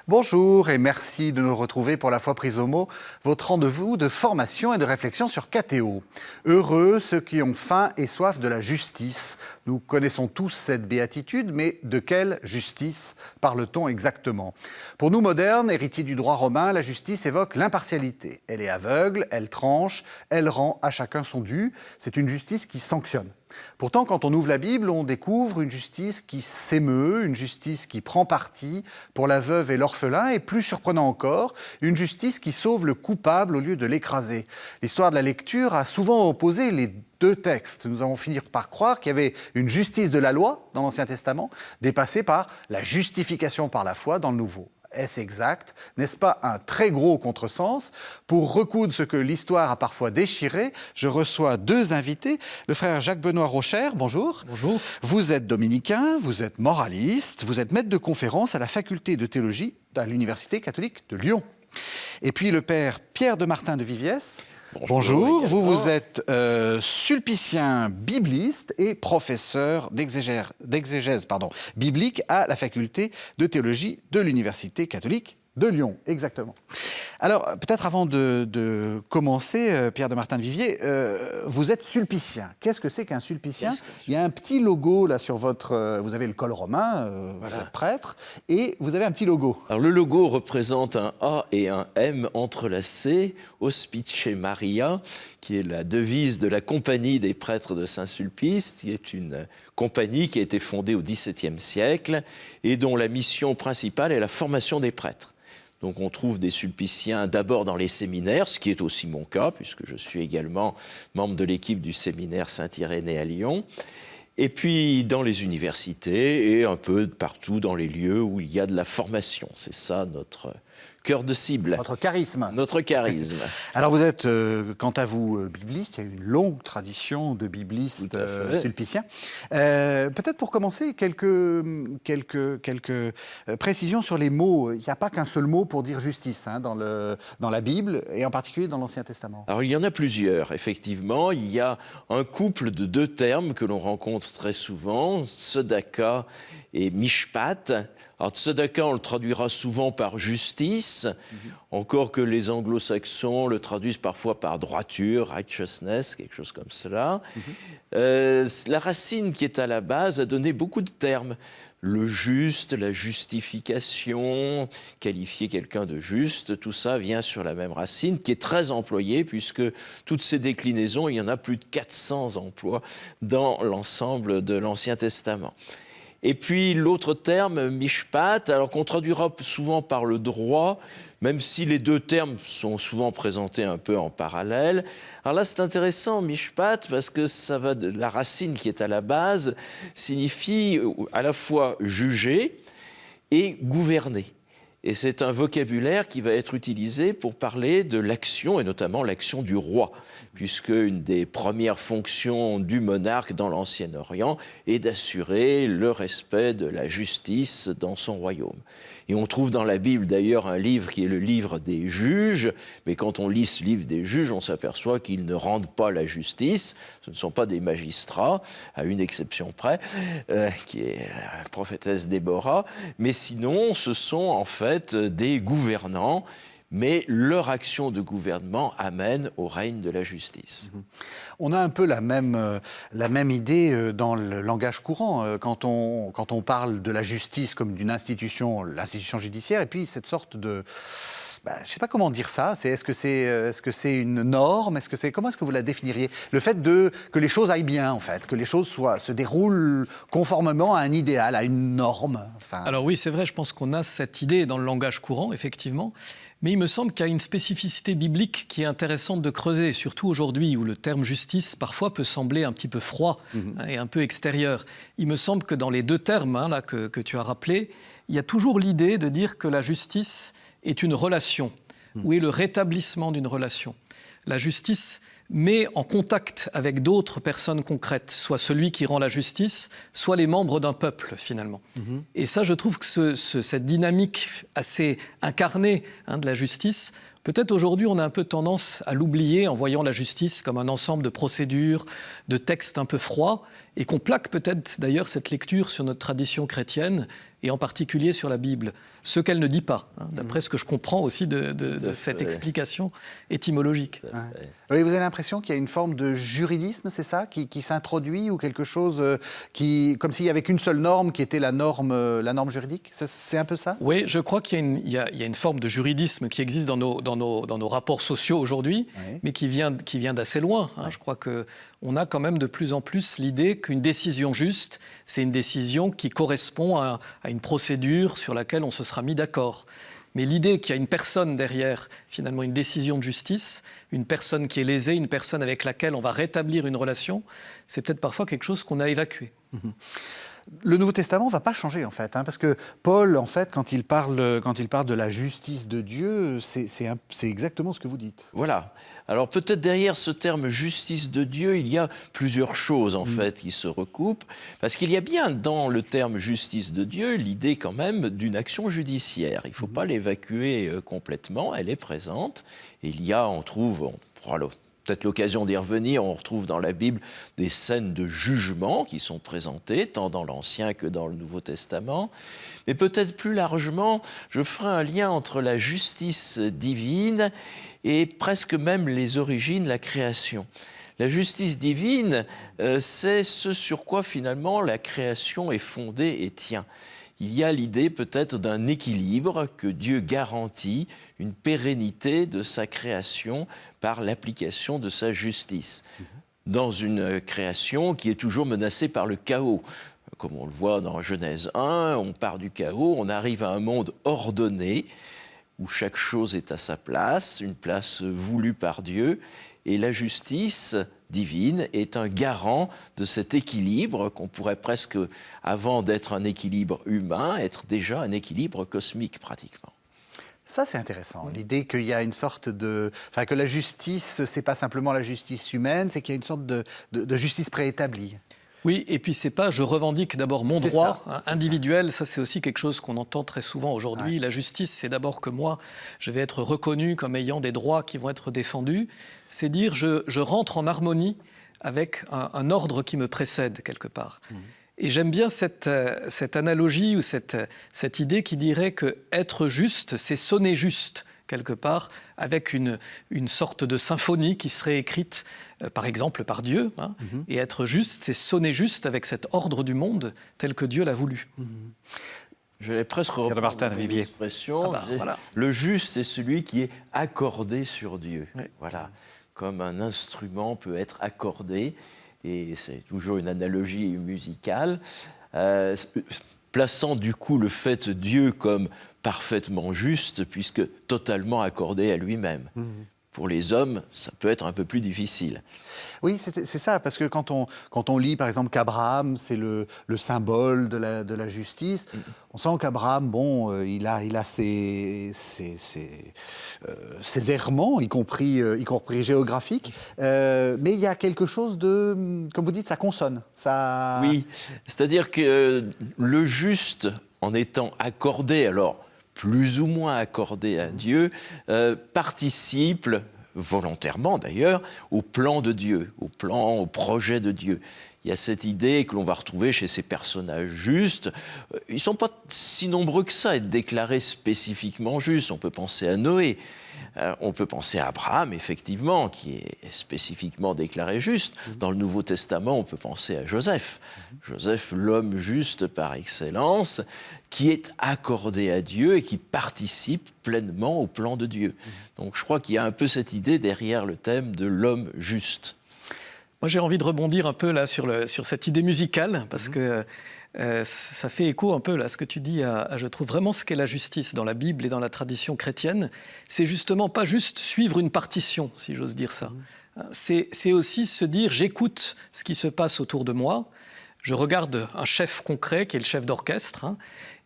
Bonjour et merci de nous retrouver pour La Foi prise au mot, votre rendez-vous de formation et de réflexion sur KTO. Heureux ceux qui ont faim et soif de la justice. Nous connaissons tous cette béatitude, mais de quelle justice parle-t-on exactement? Pour nous modernes, héritiers du droit romain, la justice évoque l'impartialité. Elle est aveugle, elle tranche, elle rend à chacun son dû. C'est une justice qui sanctionne. Pourtant, quand on ouvre la Bible, on découvre une justice qui s'émeut, une justice qui prend parti pour la veuve et l'orphelin, et plus surprenant encore, une justice qui sauve le coupable au lieu de l'écraser. L'histoire de la lecture a souvent opposé les deux textes. Nous avons fini par croire qu'il y avait une justice de la loi dans l'Ancien Testament, dépassée par la justification par la foi dans le Nouveau. Est-ce exact? N'est-ce pas un très gros contresens? Pour recoudre ce que l'histoire a parfois déchiré, je reçois deux invités. Le frère Jacques-Benoît Rocher, bonjour. Bonjour. Vous êtes dominicain, vous êtes moraliste, vous êtes maître de conférence à la faculté de théologie de l'Université catholique de Lyon. Et puis le père Pierre de Martin de Viviès. Bonjour, vous êtes sulpicien bibliste et professeur d'exégèse biblique à la faculté de théologie de l'Université catholique de Lyon, exactement. Alors, peut-être avant de commencer, Pierre de Martin de Viviers, vous êtes sulpicien. Qu'est-ce que c'est qu'un sulpicien? Il y a un petit logo là sur votre... vous avez le col romain, vous êtes prêtre, et vous avez un petit logo. Alors, le logo représente un A et un M entrelacés, Hospice Maria, qui est la devise de la Compagnie des prêtres de Saint-Sulpice, qui est une compagnie qui a été fondée au XVIIe siècle et dont la mission principale est la formation des prêtres. Donc on trouve des sulpiciens d'abord dans les séminaires, ce qui est aussi mon cas, puisque je suis également membre de l'équipe du séminaire Saint-Irénée à Lyon, et puis dans les universités et un peu partout dans les lieux où il y a de la formation. C'est ça notre cœur de cible. Votre charisme. Notre charisme. Alors vous êtes, quant à vous, bibliste. Il y a une longue tradition de biblistes sulpiciens. Peut-être pour commencer, quelques précisions sur les mots. Il n'y a pas qu'un seul mot pour dire justice dans la Bible, et en particulier dans l'Ancien Testament. Alors il y en a plusieurs, effectivement. Il y a un couple de deux termes que l'on rencontre très souvent, tzedaka et mishpat. Alors, tzedaka, on le traduira souvent par justice, encore que les anglo-saxons le traduisent parfois par droiture, righteousness, quelque chose comme cela. La racine qui est à la base a donné beaucoup de termes. Le juste, la justification, qualifier quelqu'un de juste, tout ça vient sur la même racine qui est très employée puisque toutes ces déclinaisons, il y en a plus de 400 emplois dans l'ensemble de l'Ancien Testament. Et puis l'autre terme, mishpat, alors qu'on traduira souvent par le droit, même si les deux termes sont souvent présentés un peu en parallèle. Alors là, c'est intéressant, mishpat, parce que ça va de la racine qui est à la base, signifie à la fois juger et gouverner. Et c'est un vocabulaire qui va être utilisé pour parler de l'action, et notamment l'action du roi, puisque une des premières fonctions du monarque dans l'Ancien Orient est d'assurer le respect de la justice dans son royaume. Et on trouve dans la Bible d'ailleurs un livre qui est le livre des juges, mais quand on lit ce livre des juges, on s'aperçoit qu'ils ne rendent pas la justice, ce ne sont pas des magistrats, à une exception près, qui est la prophétesse Déborah, mais sinon ce sont en fait des gouvernants, mais leur action de gouvernement amène au règne de la justice. On a un peu la même idée dans le langage courant, quand on parle de la justice comme d'une institution, l'institution judiciaire, et puis cette sorte de... je ne sais pas comment dire ça. Est-ce que c'est une norme? Comment est-ce que vous la définiriez? Le fait que les choses aillent bien, en fait, que les choses se déroulent conformément à un idéal, à une norme. Alors oui, c'est vrai, je pense qu'on a cette idée dans le langage courant, effectivement. Mais il me semble qu'il y a une spécificité biblique qui est intéressante de creuser, surtout aujourd'hui où le terme justice parfois peut sembler un petit peu froid et un peu extérieur. Il me semble que dans les deux termes là, que tu as rappelés, il y a toujours l'idée de dire que la justice est une relation, ou est le rétablissement d'une relation. La justice met en contact avec d'autres personnes concrètes, soit celui qui rend la justice, soit les membres d'un peuple, finalement. Et ça, je trouve que cette dynamique assez incarnée de la justice, Peut-être aujourd'hui, on a un peu tendance à l'oublier en voyant la justice comme un ensemble de procédures, de textes un peu froids, et qu'on plaque peut-être d'ailleurs cette lecture sur notre tradition chrétienne, et en particulier sur la Bible, ce qu'elle ne dit pas, d'après ce que je comprends aussi de cette explication étymologique. Ouais. Oui, vous avez l'impression qu'il y a une forme de juridisme, c'est ça, qui s'introduit, ou quelque chose comme s'il n'y avait qu'une seule norme qui était la norme juridique? C'est un peu ça? Oui, je crois qu'il y a une forme de juridisme qui existe dans nos rapports sociaux aujourd'hui, oui, mais qui vient d'assez loin. Oui. Je crois qu'on a quand même de plus en plus l'idée qu'une décision juste, c'est une décision qui correspond à une procédure sur laquelle on se sera mis d'accord. Mais l'idée qu'il y a une personne derrière, finalement une décision de justice, une personne qui est lésée, une personne avec laquelle on va rétablir une relation, c'est peut-être parfois quelque chose qu'on a évacué. Le Nouveau Testament ne va pas changer, en fait, parce que Paul, en fait, quand il parle de la justice de Dieu, c'est exactement ce que vous dites. Voilà. Alors peut-être derrière ce terme justice de Dieu, il y a plusieurs choses, en fait, qui se recoupent, parce qu'il y a bien dans le terme justice de Dieu l'idée quand même d'une action judiciaire. Il ne faut pas l'évacuer complètement, elle est présente. Et il y a, on trouve, peut-être l'occasion d'y revenir, on retrouve dans la Bible des scènes de jugement qui sont présentées, tant dans l'Ancien que dans le Nouveau Testament. Mais peut-être plus largement, je ferai un lien entre la justice divine et presque même les origines, la création. La justice divine, c'est ce sur quoi finalement la création est fondée et tient. Il y a l'idée peut-être d'un équilibre que Dieu garantit, une pérennité de sa création par l'application de sa justice. Dans une création qui est toujours menacée par le chaos. Comme on le voit dans Genèse 1, on part du chaos, on arrive à un monde ordonné, où chaque chose est à sa place, une place voulue par Dieu, et la justice divine est un garant de cet équilibre qu'on pourrait presque, avant d'être un équilibre humain, être déjà un équilibre cosmique pratiquement. Ça, c'est intéressant. L'idée qu'il y a une sorte que la justice, c'est pas simplement la justice humaine, c'est qu'il y a une sorte de justice préétablie. Oui, et puis c'est pas je revendique d'abord mon droit individuel, ça c'est aussi quelque chose qu'on entend très souvent aujourd'hui. Ouais. La justice, c'est d'abord que moi, je vais être reconnu comme ayant des droits qui vont être défendus. C'est dire je rentre en harmonie avec un ordre qui me précède quelque part. Et j'aime bien cette analogie ou cette idée qui dirait que être juste, c'est sonner juste quelque part, avec une sorte de symphonie qui serait écrite, par exemple, par Dieu. Et être juste, c'est sonner juste avec cet ordre du monde tel que Dieu l'a voulu. Je l'ai presque reprendre l'expression. Voilà. Le juste, c'est celui qui est accordé sur Dieu. Oui. Voilà. Comme un instrument peut être accordé, et c'est toujours une analogie musicale, plaçant du coup le fait Dieu comme parfaitement juste, puisque totalement accordé à lui-même. Pour les hommes, ça peut être un peu plus difficile. Oui, c'est ça, parce que quand on lit, par exemple, qu'Abraham, c'est le symbole de la justice, on sent qu'Abraham, il a ses errements, y compris géographiques, mais il y a quelque chose de, comme vous dites, ça consonne. Ça... Oui, c'est-à-dire que le juste, en étant accordé, alors plus ou moins accordé à Dieu, participe volontairement d'ailleurs au plan de Dieu, au projet de Dieu. Il y a cette idée que l'on va retrouver chez ces personnages justes. Ils ne sont pas si nombreux que ça à être déclarés spécifiquement justes. On peut penser à Noé. On peut penser à Abraham, effectivement, qui est spécifiquement déclaré juste. Dans le Nouveau Testament, on peut penser à Joseph. Joseph, l'homme juste par excellence, qui est accordé à Dieu et qui participe pleinement au plan de Dieu. Donc je crois qu'il y a un peu cette idée derrière le thème de l'homme juste. Moi, j'ai envie de rebondir un peu là sur cette idée musicale, parce que ça fait écho un peu là, ce que tu dis je trouve vraiment ce qu'est la justice dans la Bible et dans la tradition chrétienne. C'est justement pas juste suivre une partition, si j'ose dire ça. C'est aussi se dire, j'écoute ce qui se passe autour de moi, je regarde un chef concret qui est le chef d'orchestre,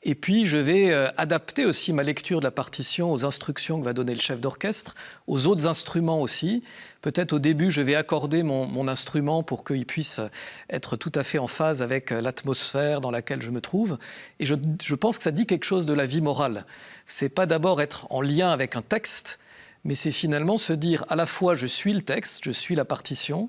et puis je vais adapter aussi ma lecture de la partition aux instructions que va donner le chef d'orchestre, aux autres instruments aussi. Peut-être au début, je vais accorder mon instrument pour qu'il puisse être tout à fait en phase avec l'atmosphère dans laquelle je me trouve. Et je pense que ça dit quelque chose de la vie morale. C'est pas d'abord être en lien avec un texte, mais c'est finalement se dire à la fois je suis le texte, je suis la partition,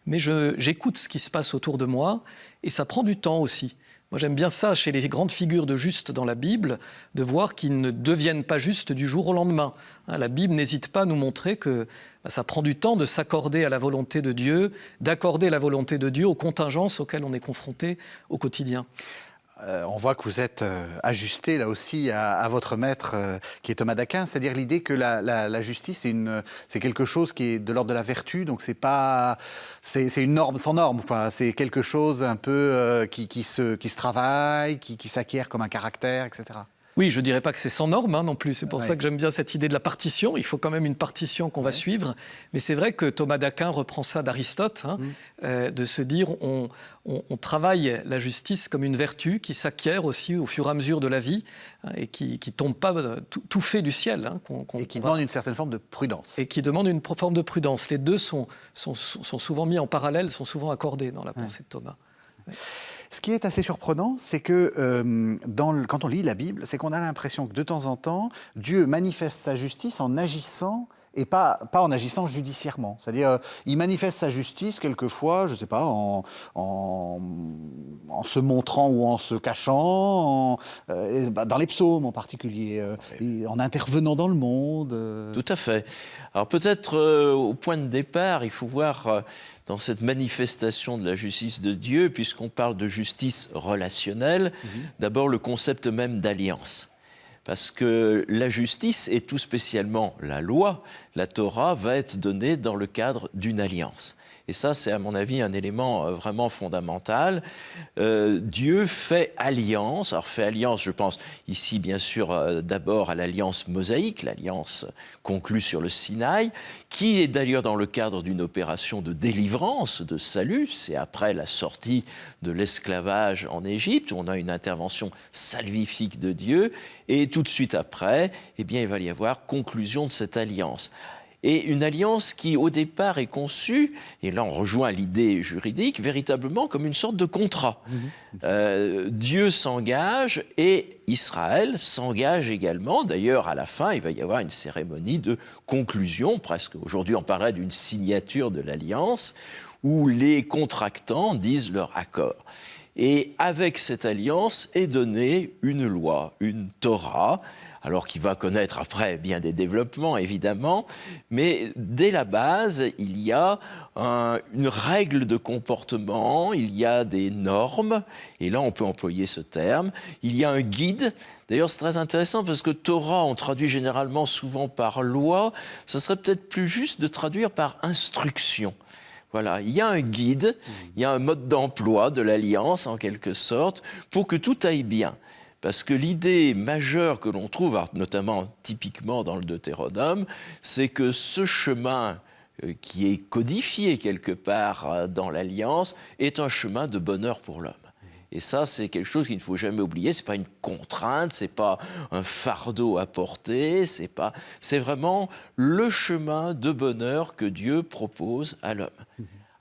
mais j'écoute ce qui se passe autour de moi, et ça prend du temps aussi. Moi, j'aime bien ça chez les grandes figures de justes dans la Bible, de voir qu'ils ne deviennent pas justes du jour au lendemain. La Bible n'hésite pas à nous montrer que ça prend du temps de s'accorder à la volonté de Dieu, d'accorder la volonté de Dieu aux contingences auxquelles on est confronté au quotidien. On voit que vous êtes ajusté là aussi à votre maître qui est Thomas d'Aquin, c'est-à-dire l'idée que la justice c'est quelque chose qui est de l'ordre de la vertu, donc c'est une norme sans norme, enfin, c'est quelque chose un peu qui se travaille, qui s'acquiert comme un caractère, etc. Oui, je ne dirais pas que c'est sans norme non plus. C'est pour Ouais. ça que j'aime bien cette idée de la partition. Il faut quand même une partition qu'on va suivre. Mais c'est vrai que Thomas d'Aquin reprend ça d'Aristote, de se dire on travaille la justice comme une vertu qui s'acquiert aussi au fur et à mesure de la vie et qui ne tombe pas tout fait du ciel. Et qui demande une certaine forme de prudence. Et qui demande une forme de prudence. Les deux sont souvent mis en parallèle, sont souvent accordés dans la pensée de Thomas. Ouais. Ce qui est assez surprenant, c'est que quand on lit la Bible, c'est qu'on a l'impression que de temps en temps, Dieu manifeste sa justice en agissant et pas en agissant judiciairement. C'est-à-dire, il manifeste sa justice quelquefois, je ne sais pas, en se montrant ou en se cachant, dans les psaumes en particulier, en intervenant dans le monde. Tout à fait. Alors peut-être au point de départ, il faut voir dans cette manifestation de la justice de Dieu, puisqu'on parle de justice relationnelle, d'abord le concept même d'alliance. Parce que la justice, et tout spécialement la loi, la Torah, va être donnée dans le cadre d'une alliance. Et ça, c'est à mon avis un élément vraiment fondamental. Dieu fait alliance. Alors fait alliance, je pense ici bien sûr d'abord à l'alliance mosaïque, l'alliance conclue sur le Sinaï, qui est d'ailleurs dans le cadre d'une opération de délivrance, de salut. C'est après la sortie de l'esclavage en Égypte, où on a une intervention salvifique de Dieu. Et tout de suite après, eh bien, il va y avoir conclusion de cette alliance. Et une alliance qui, au départ, est conçue, et là on rejoint l'idée juridique, véritablement comme une sorte de contrat. Dieu s'engage et Israël s'engage également. D'ailleurs, à la fin, il va y avoir une cérémonie de conclusion, presque aujourd'hui on parlerait d'une signature de l'alliance, où les contractants disent leur accord. Et avec cette alliance est donnée une loi, une Torah, alors qui va connaître après bien des développements, évidemment, mais dès la base, il y a une règle de comportement, il y a des normes, et là on peut employer ce terme, il y a un guide. D'ailleurs, c'est très intéressant parce que Torah, on traduit généralement souvent par loi, ce serait peut-être plus juste de traduire par instruction. Voilà, il y a un guide, il y a un mode d'emploi de l'alliance, en quelque sorte, pour que tout aille bien. Parce que l'idée majeure que l'on trouve, notamment typiquement dans le Deutéronome, c'est que ce chemin qui est codifié quelque part dans l'Alliance est un chemin de bonheur pour l'homme. Et ça, c'est quelque chose qu'il ne faut jamais oublier. C'est pas une contrainte, c'est pas un fardeau à porter, c'est vraiment le chemin de bonheur que Dieu propose à l'homme.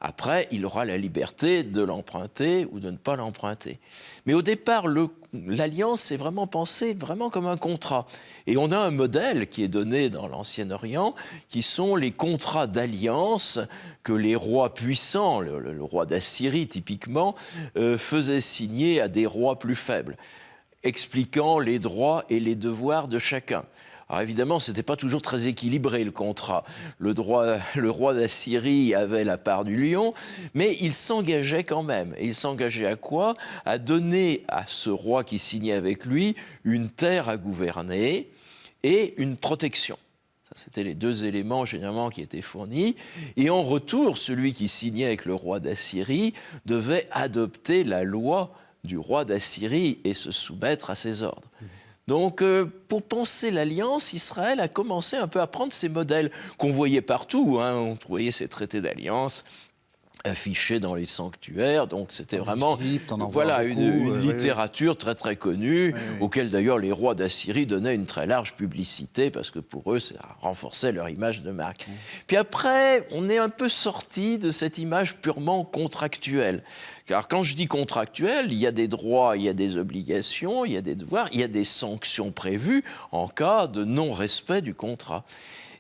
Après, il aura la liberté de l'emprunter ou de ne pas l'emprunter. Mais au départ, l'alliance, c'est vraiment pensé vraiment comme un contrat. Et on a un modèle qui est donné dans l'Ancien-Orient, qui sont les contrats d'alliance que les rois puissants, le roi d'Assyrie typiquement, faisaient signer à des rois plus faibles, expliquant les droits et les devoirs de chacun. Alors évidemment, ce n'était pas toujours très équilibré le contrat. Le roi d'Assyrie avait la part du lion, mais il s'engageait quand même. Et il s'engageait à quoi? À donner à ce roi qui signait avec lui une terre à gouverner et une protection. Ça, c'était les deux éléments généralement qui étaient fournis. Et en retour, celui qui signait avec le roi d'Assyrie devait adopter la loi du roi d'Assyrie et se soumettre à ses ordres. Donc, pour penser l'alliance, Israël a commencé un peu à prendre ces modèles qu'on voyait partout. On voyait ces traités d'alliance affiché dans les sanctuaires, donc c'était En vraiment Égypte, on en voit voilà, beaucoup, une oui. littérature très très connue, Oui. auquel d'ailleurs les rois d'Assyrie donnaient une très large publicité, parce que pour eux, ça renforçait leur image de marque. Puis après, on est un peu sorti de cette image purement contractuelle. Car quand je dis contractuel, il y a des droits, il y a des obligations, il y a des devoirs, il y a des sanctions prévues en cas de non-respect du contrat.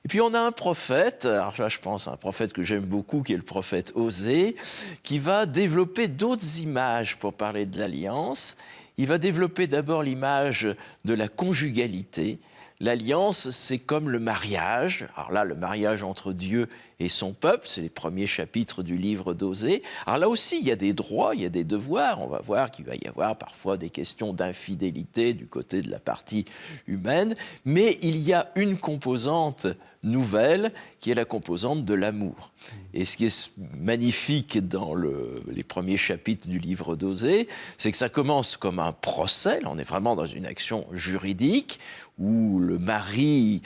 Et puis on a un prophète, alors là je pense à un prophète que j'aime beaucoup, qui est le prophète Osée, qui va développer d'autres images pour parler de l'alliance. Il va développer d'abord l'image de la conjugalité. L'alliance, c'est comme le mariage. Alors là, le mariage entre Dieu et son peuple, c'est les premiers chapitres du livre d'Osée. Alors là aussi, il y a des droits, il y a des devoirs. On va voir qu'il va y avoir parfois des questions d'infidélité du côté de la partie humaine. Mais il y a une composante nouvelle qui est la composante de l'amour. Et ce qui est magnifique dans les premiers chapitres du livre d'Osée, c'est que ça commence comme un procès. Là, on est vraiment dans une action juridique où le mari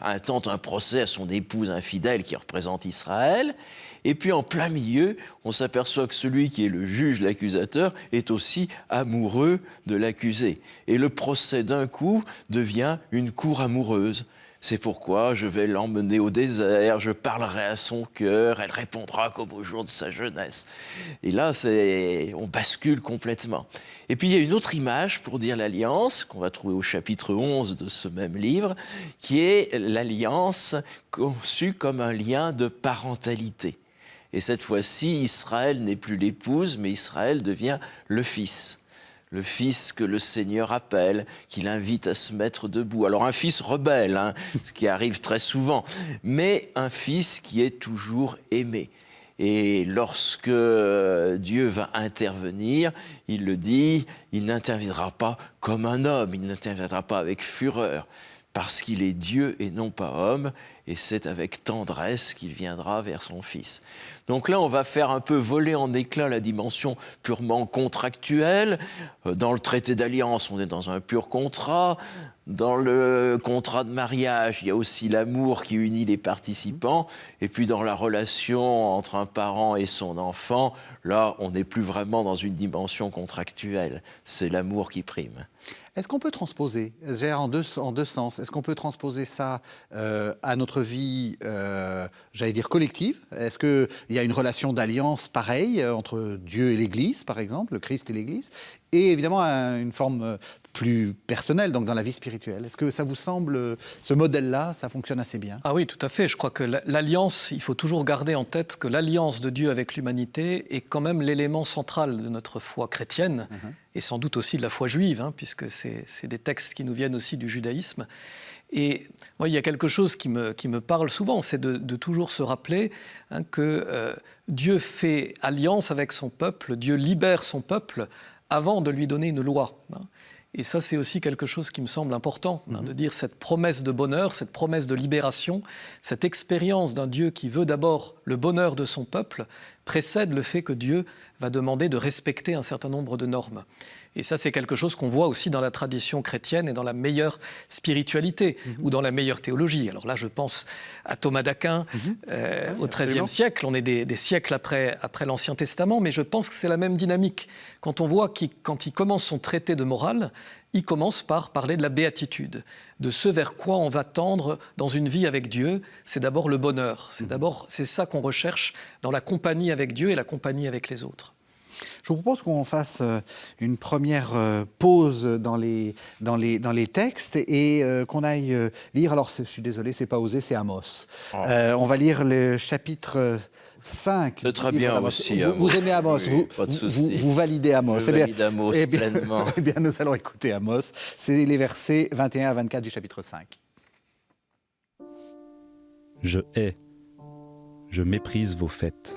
intente un procès à son épouse infidèle qui représente Israël. Et puis en plein milieu, on s'aperçoit que celui qui est le juge, l'accusateur, est aussi amoureux de l'accusé. Et le procès d'un coup devient une cour amoureuse. C'est pourquoi je vais l'emmener au désert, je parlerai à son cœur, elle répondra qu'au beau jour de sa jeunesse. Et là, on bascule complètement. Et puis il y a une autre image pour dire l'alliance, qu'on va trouver au chapitre 11 de ce même livre, qui est l'alliance conçue comme un lien de parentalité. Et cette fois-ci, Israël n'est plus l'épouse, mais Israël devient le fils. Le fils que le Seigneur appelle, qu'il invite à se mettre debout. Alors un fils rebelle, ce qui arrive très souvent, mais un fils qui est toujours aimé. Et lorsque Dieu va intervenir, il le dit, il n'interviendra pas comme un homme, il n'interviendra pas avec fureur, parce qu'il est Dieu et non pas homme, et c'est avec tendresse qu'il viendra vers son Fils. Donc là, on va faire un peu voler en éclats la dimension purement contractuelle. Dans le traité d'alliance, on est dans un pur contrat. Dans le contrat de mariage, il y a aussi l'amour qui unit les participants. Et puis dans la relation entre un parent et son enfant, là, on n'est plus vraiment dans une dimension contractuelle. C'est l'amour qui prime. Est-ce qu'on peut transposer, Gérard, en deux sens, est-ce qu'on peut transposer ça à notre vie, j'allais dire collective? Est-ce qu'il y a une relation d'alliance pareille entre Dieu et l'Église, par exemple, le Christ et l'Église, et évidemment une forme plus personnelle, donc dans la vie spirituelle? Est-ce que ça vous semble, ce modèle-là, ça fonctionne assez bien? Ah oui, tout à fait. Je crois que l'alliance, il faut toujours garder en tête que l'alliance de Dieu avec l'humanité est quand même l'élément central de notre foi chrétienne, et sans doute aussi de la foi juive, puisque c'est des textes qui nous viennent aussi du judaïsme. Et moi, il y a quelque chose qui me parle souvent, c'est de toujours se rappeler que Dieu fait alliance avec son peuple, Dieu libère son peuple avant de lui donner une loi. Et ça, c'est aussi quelque chose qui me semble important, de dire cette promesse de bonheur, cette promesse de libération, cette expérience d'un Dieu qui veut d'abord le bonheur de son peuple, précède le fait que Dieu va demander de respecter un certain nombre de normes. Et ça, c'est quelque chose qu'on voit aussi dans la tradition chrétienne et dans la meilleure spiritualité ou dans la meilleure théologie. Alors là, je pense à Thomas d'Aquin au XIIIe siècle. On est des siècles après l'Ancien Testament, mais je pense que c'est la même dynamique. Quand on voit quand il commence son traité de morale, il commence par parler de la béatitude, de ce vers quoi on va tendre dans une vie avec Dieu. C'est d'abord le bonheur. C'est ça qu'on recherche dans la compagnie avec Dieu et la compagnie avec les autres. Je vous propose qu'on fasse une première pause dans les textes et qu'on aille lire, alors je suis désolé, c'est pas Osée, c'est Amos. On va lire le chapitre 5. C'est très bien aussi. Vous aimez Amos, oui, pas de souci. vous validez Amos. Je valide Amos pleinement. Eh bien, nous allons écouter Amos. C'est les versets 21 à 24 du chapitre 5. Je hais, je méprise vos fêtes.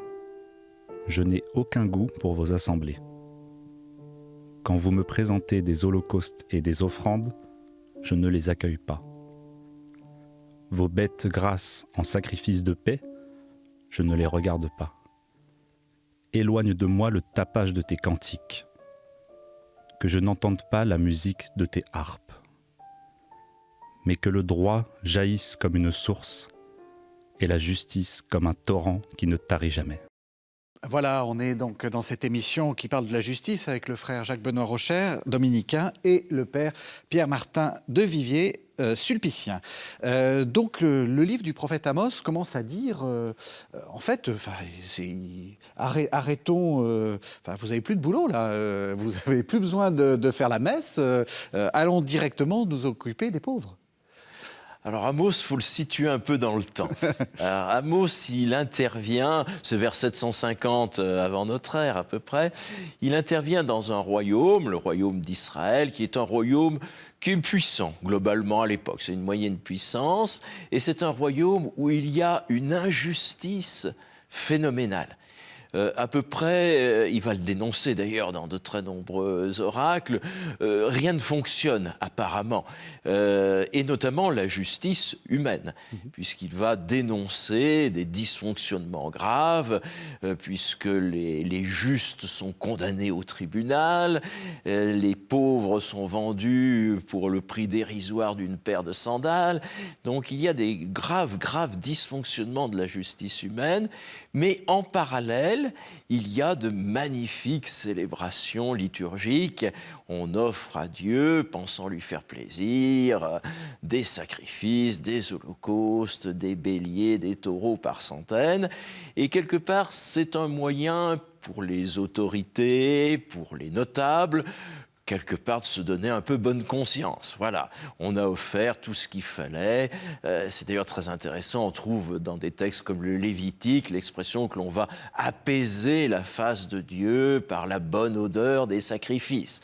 Je n'ai aucun goût pour vos assemblées. Quand vous me présentez des holocaustes et des offrandes, je ne les accueille pas. Vos bêtes grasses en sacrifice de paix, je ne les regarde pas. Éloigne de moi le tapage de tes cantiques, que je n'entende pas la musique de tes harpes, mais que le droit jaillisse comme une source et la justice comme un torrent qui ne tarit jamais. Voilà, on est donc dans cette émission qui parle de la justice avec le frère Jacques-Benoît Rocher, dominicain, et le père Pierre-Martin de Vivier, sulpicien. Donc le livre du prophète Amos commence à dire, en fait, arrêtons, vous n'avez plus de boulot là, vous n'avez plus besoin de faire la messe, allons directement nous occuper des pauvres. Alors Amos, il faut le situer un peu dans le temps. Alors, Amos, il intervient, c'est vers 750 avant notre ère à peu près, il intervient dans un royaume, le royaume d'Israël, qui est un royaume qui est puissant globalement à l'époque. C'est une moyenne puissance et c'est un royaume où il y a une injustice phénoménale. À peu près, il va le dénoncer d'ailleurs dans de très nombreux oracles, rien ne fonctionne apparemment, et notamment la justice humaine, puisqu'il va dénoncer des dysfonctionnements graves, puisque les justes sont condamnés au tribunal, les pauvres sont vendus pour le prix dérisoire d'une paire de sandales. Donc il y a des graves dysfonctionnements de la justice humaine, mais en parallèle, il y a de magnifiques célébrations liturgiques. On offre à Dieu, pensant lui faire plaisir, des sacrifices, des holocaustes, des béliers, des taureaux par centaines. Et quelque part, c'est un moyen pour les autorités, pour les notables, quelque part de se donner un peu bonne conscience. Voilà, on a offert tout ce qu'il fallait. C'est d'ailleurs très intéressant, on trouve dans des textes comme le Lévitique l'expression que l'on va apaiser la face de Dieu par la bonne odeur des sacrifices.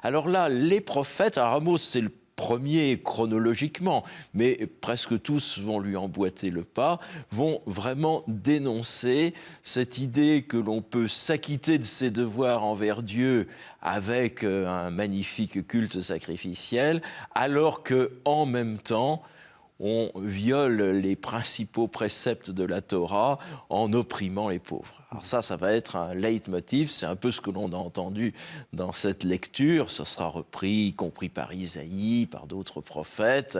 Alors là, les prophètes, alors Amos, c'est le premier chronologiquement, mais presque tous vont lui emboîter le pas, vont vraiment dénoncer cette idée que l'on peut s'acquitter de ses devoirs envers Dieu avec un magnifique culte sacrificiel, alors qu'en même temps, on viole les principaux préceptes de la Torah en opprimant les pauvres. Alors ça va être un leitmotiv, c'est un peu ce que l'on a entendu dans cette lecture, ça sera repris, y compris par Isaïe, par d'autres prophètes.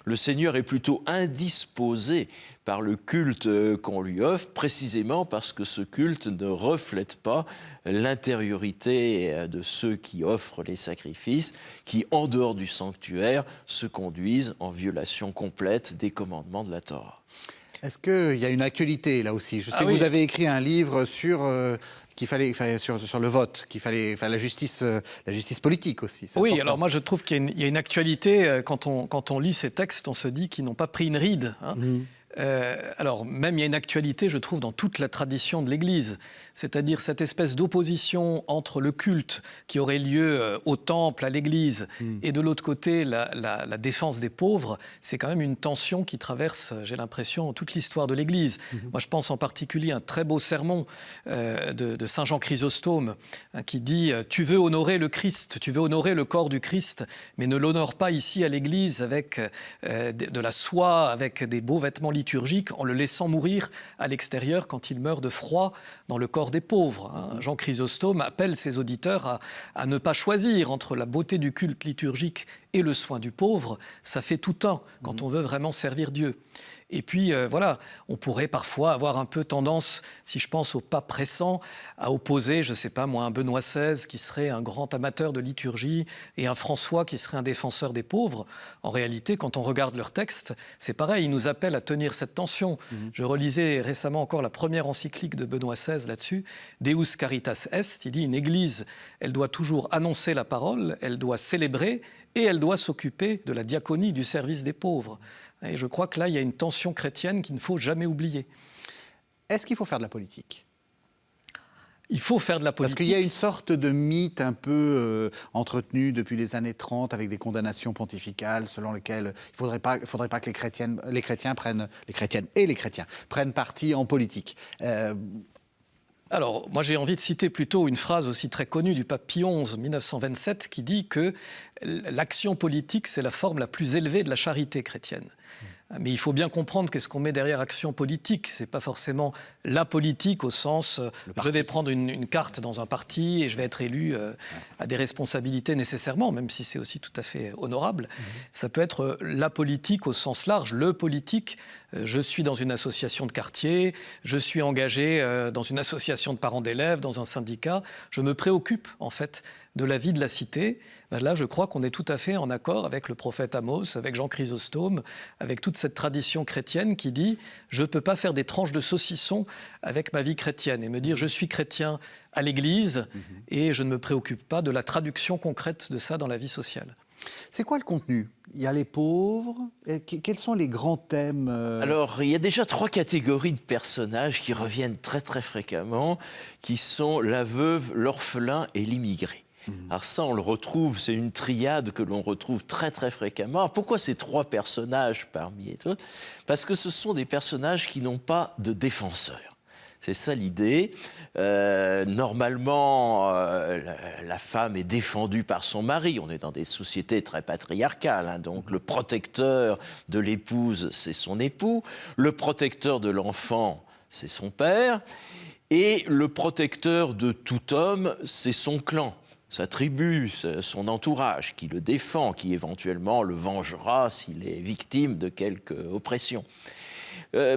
Le Seigneur est plutôt indisposé par le culte qu'on lui offre, précisément parce que ce culte ne reflète pas l'intériorité de ceux qui offrent les sacrifices, qui, en dehors du sanctuaire, se conduisent en violation complète des commandements de la Torah. Est-ce qu'il y a une actualité là aussi? Je sais que vous avez écrit un livre sur sur le vote, la justice politique aussi. Oui, important. alors moi je trouve qu'il y a une actualité, quand on lit ces textes, on se dit qu'ils n'ont pas pris une ride. Hein. Alors même il y a une actualité, je trouve, dans toute la tradition de l'Église, c'est-à-dire cette espèce d'opposition entre le culte qui aurait lieu au temple, à l'Église, et de l'autre côté la défense des pauvres. C'est quand même une tension qui traverse, j'ai l'impression, toute l'histoire de l'Église. Moi je pense en particulier à un très beau sermon de Saint Jean Chrysostome qui dit « Tu veux honorer le Christ, tu veux honorer le corps du Christ, mais ne l'honore pas ici à l'Église avec de la soie, avec des beaux vêtements liturgiques, en le laissant mourir à l'extérieur quand il meurt de froid dans le corps des pauvres. » Jean Chrysostome appelle ses auditeurs à ne pas choisir entre la beauté du culte liturgique et le soin du pauvre. Ça fait tout un quand on veut vraiment servir Dieu. Et puis, voilà, on pourrait parfois avoir un peu tendance, si je pense au pape récent, à opposer, je ne sais pas moi, un Benoît XVI qui serait un grand amateur de liturgie et un François qui serait un défenseur des pauvres. En réalité, quand on regarde leurs textes, c'est pareil, ils nous appellent à tenir cette tension. Je relisais récemment encore la première encyclique de Benoît XVI là-dessus, Deus Caritas Est. Il dit, une église, elle doit toujours annoncer la parole, elle doit célébrer et elle doit s'occuper de la diaconie, du service des pauvres. Et je crois que là, il y a une tension chrétienne qu'il ne faut jamais oublier. Est-ce qu'il faut faire de la politique? Il faut faire de la politique. Parce qu'il y a une sorte de mythe un peu entretenu depuis les années 30 avec des condamnations pontificales selon lesquelles il ne faudrait pas que les chrétiens prennent parti en politique. Alors, moi, j'ai envie de citer plutôt une phrase aussi très connue du pape Pie XI, 1927, qui dit que l'action politique, c'est la forme la plus élevée de la charité chrétienne. Mais il faut bien comprendre qu'est-ce qu'on met derrière action politique. Ce n'est pas forcément la politique au sens je vais prendre une carte dans un parti et je vais être élu à des responsabilités nécessairement, même si c'est aussi tout à fait honorable. Ça peut être la politique au sens large, le politique. Je suis dans une association de quartier, je suis engagé dans une association de parents d'élèves, dans un syndicat. Je me préoccupe en fait de la vie de la cité. Là, je crois qu'on est tout à fait en accord avec le prophète Amos, avec Jean Chrysostome, avec toute cette tradition chrétienne qui dit « je ne peux pas faire des tranches de saucisson avec ma vie chrétienne » et me dire « je suis chrétien à l'Église et je ne me préoccupe pas de la traduction concrète de ça dans la vie sociale ». C'est quoi le contenu ? Il y a les pauvres. Et quels sont les grands thèmes Alors, il y a déjà 3 catégories de personnages qui reviennent très très fréquemment, qui sont la veuve, l'orphelin et l'immigré. Alors ça, on le retrouve, c'est une triade que l'on retrouve très très fréquemment. Alors pourquoi ces 3 personnages parmi les autres ? Parce que ce sont des personnages qui n'ont pas de défenseur. C'est ça l'idée. Normalement, la femme est défendue par son mari. On est dans des sociétés très patriarcales, hein, donc le protecteur de l'épouse, c'est son époux. Le protecteur de l'enfant, c'est son père. Et le protecteur de tout homme, c'est son clan, sa tribu, son entourage qui le défend, qui éventuellement le vengera s'il est victime de quelque oppression.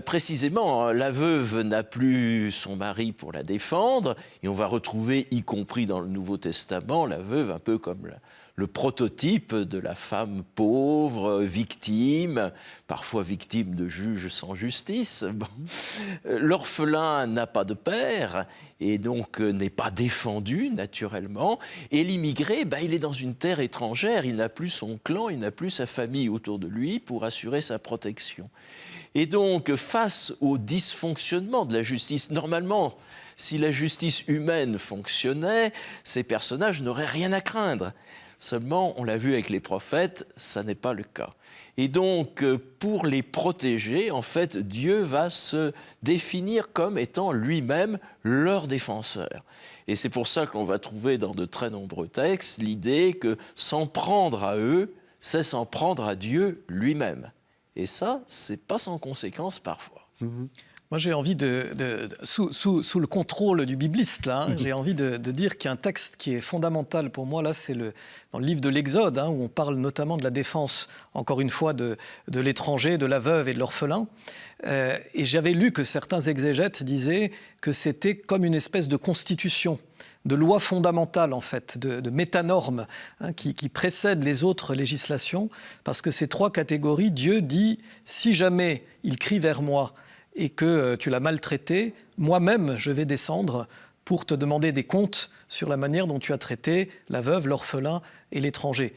Précisément, la veuve n'a plus son mari pour la défendre, et on va retrouver, y compris dans le Nouveau Testament, la veuve un peu comme le prototype de la femme pauvre, victime, parfois victime de juges sans justice. Bon. L'orphelin n'a pas de père, et donc n'est pas défendu, naturellement. Et l'immigré, il est dans une terre étrangère, il n'a plus son clan, il n'a plus sa famille autour de lui pour assurer sa protection. Et donc, face au dysfonctionnement de la justice, normalement, si la justice humaine fonctionnait, ces personnages n'auraient rien à craindre. Seulement, on l'a vu avec les prophètes, ça n'est pas le cas. Et donc, pour les protéger, en fait, Dieu va se définir comme étant lui-même leur défenseur. Et c'est pour ça qu'on va trouver dans de très nombreux textes l'idée que s'en prendre à eux, c'est s'en prendre à Dieu lui-même. Et ça, c'est pas sans conséquence parfois. Moi, j'ai envie sous le contrôle du bibliste, là, j'ai envie de dire qu'il y a un texte qui est fondamental pour moi. Là, c'est dans le livre de l'Exode, où on parle notamment de la défense, encore une fois, de l'étranger, de la veuve et de l'orphelin. Et j'avais lu que certains exégètes disaient que c'était comme une espèce de constitution, de loi fondamentale, en fait, de métanormes qui précèdent les autres législations, parce que ces 3 catégories, Dieu dit « si jamais il crie vers moi et que tu l'as maltraité, moi-même, je vais descendre pour te demander des comptes sur la manière dont tu as traité la veuve, l'orphelin et l'étranger. »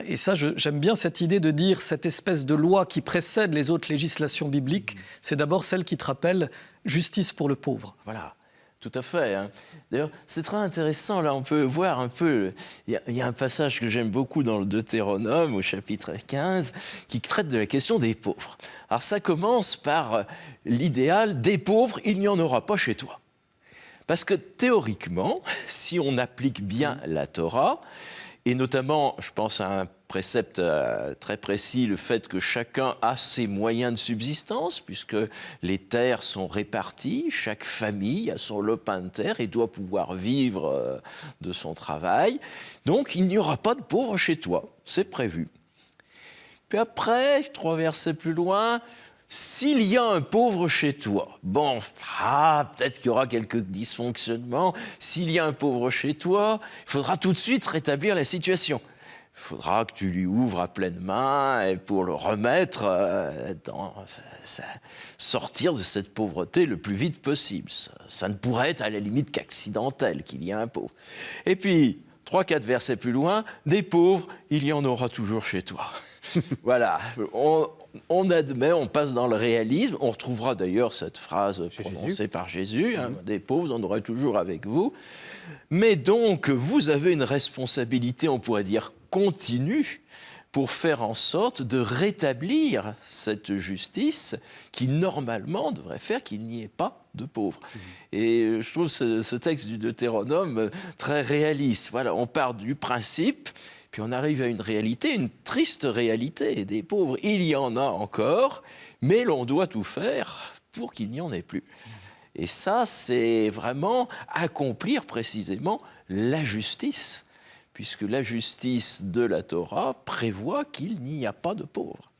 Et ça, j'aime bien cette idée de dire cette espèce de loi qui précède les autres législations bibliques, c'est d'abord celle qui te rappelle justice pour le pauvre. Voilà. Tout à fait. Hein. D'ailleurs, c'est très intéressant. Là, on peut voir un peu... Il y a un passage que j'aime beaucoup dans le Deutéronome, au chapitre 15, qui traite de la question des pauvres. Alors, ça commence par l'idéal « des pauvres, il n'y en aura pas chez toi ». Parce que théoriquement, si on applique bien la Torah, et notamment, je pense à un précepte très précis, le fait que chacun a ses moyens de subsistance, puisque les terres sont réparties, chaque famille a son lopin de terre et doit pouvoir vivre de son travail. Donc, il n'y aura pas de pauvres chez toi, c'est prévu. Puis après, 3 versets plus loin, s'il y a un pauvre chez toi, peut-être qu'il y aura quelques dysfonctionnements. S'il y a un pauvre chez toi, il faudra tout de suite rétablir la situation. Il faudra que tu lui ouvres à pleine main pour le remettre, sortir de cette pauvreté le plus vite possible. Ça ne pourrait être à la limite qu'accidentel qu'il y ait un pauvre. Et puis, 3-4 versets plus loin, des pauvres, il y en aura toujours chez toi. Voilà, on admet, on passe dans le réalisme. On retrouvera d'ailleurs cette phrase prononcée par Jésus, des pauvres, vous en aurez toujours avec vous. Mais donc, vous avez une responsabilité, on pourrait dire, continue, pour faire en sorte de rétablir cette justice qui, normalement, devrait faire qu'il n'y ait pas de pauvres. Et je trouve ce texte du Deutéronome très réaliste. Voilà, on part du principe, Puis on arrive à une réalité, une triste réalité des pauvres. Il y en a encore, mais l'on doit tout faire pour qu'il n'y en ait plus. Et ça, c'est vraiment accomplir précisément la justice, puisque la justice de la Torah prévoit qu'il n'y a pas de pauvres.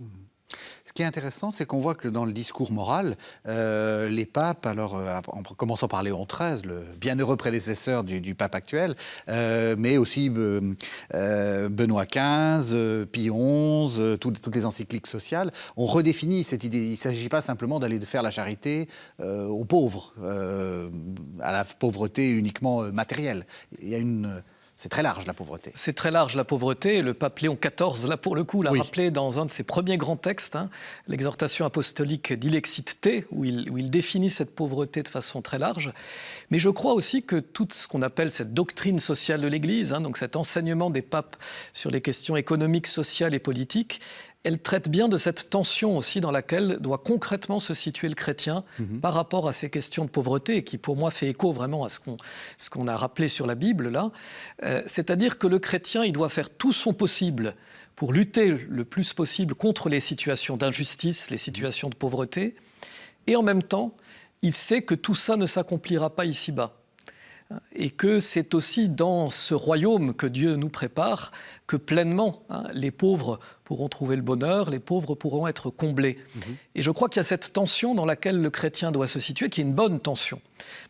Ce qui est intéressant, c'est qu'on voit que dans le discours moral, les papes, en commençant par Léon XIII, le bienheureux prédécesseur du pape actuel, mais aussi Benoît XV, Pie XI, toutes les encycliques sociales, ont redéfini cette idée. Il ne s'agit pas simplement d'aller faire la charité aux pauvres, à la pauvreté uniquement matérielle. C'est très large, la pauvreté. C'est très large, la pauvreté. Le pape Léon XIV, là, pour le coup, l'a rappelé dans un de ses premiers grands textes, l'exhortation apostolique d'Ilexit Te, où il définit cette pauvreté de façon très large. Mais je crois aussi que tout ce qu'on appelle cette doctrine sociale de l'Église, donc cet enseignement des papes sur les questions économiques, sociales et politiques, elle traite bien de cette tension aussi dans laquelle doit concrètement se situer le chrétien par rapport à ces questions de pauvreté, et qui pour moi fait écho vraiment à ce qu'on a rappelé sur la Bible là. C'est-à-dire que le chrétien, il doit faire tout son possible pour lutter le plus possible contre les situations d'injustice, les situations de pauvreté, et en même temps, il sait que tout ça ne s'accomplira pas ici-bas. Et que c'est aussi dans ce royaume que Dieu nous prépare que pleinement les pauvres pourront trouver le bonheur, les pauvres pourront être comblés. Et je crois qu'il y a cette tension dans laquelle le chrétien doit se situer, qui est une bonne tension.